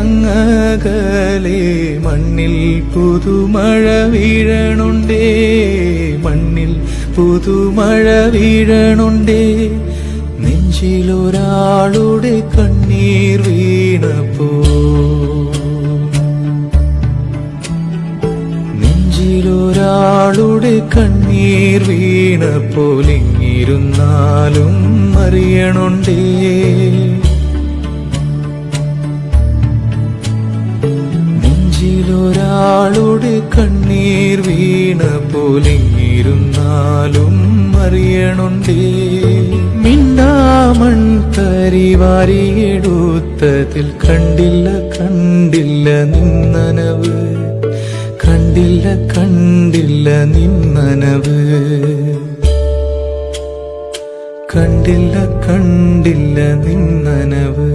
അങ്ങകലെ മണ്ണിൽ പുതുമഴ വീഴണുണ്ടേ, മണ്ണിൽ പുതുമഴ വീഴണുണ്ടേ. നെഞ്ചിലൊരാളുടെ കണ്ണീർ വീണപ്പോ, നെഞ്ചിലൊരാളുടെ കണ്ണീർ വീണപ്പോൾ ഇങ്ങിരുന്നാലും അറിയണുണ്ടേ. നെഞ്ചിലൊരാളുടെ കണ്ണീർ വീണപ്പോൾ ഇങ്ങിരുന്നാലും അറിയണുണ്ടേ. മിണ്ടാമൺ തരിവാരിയെടുത്തതിൽ കണ്ടില്ല കണ്ടില്ല നിന്നനവ്, കണ്ടില്ല കണ്ടില്ല നിന്നനവ്, കണ്ടില്ല കണ്ടില്ല നിന്നനവ്.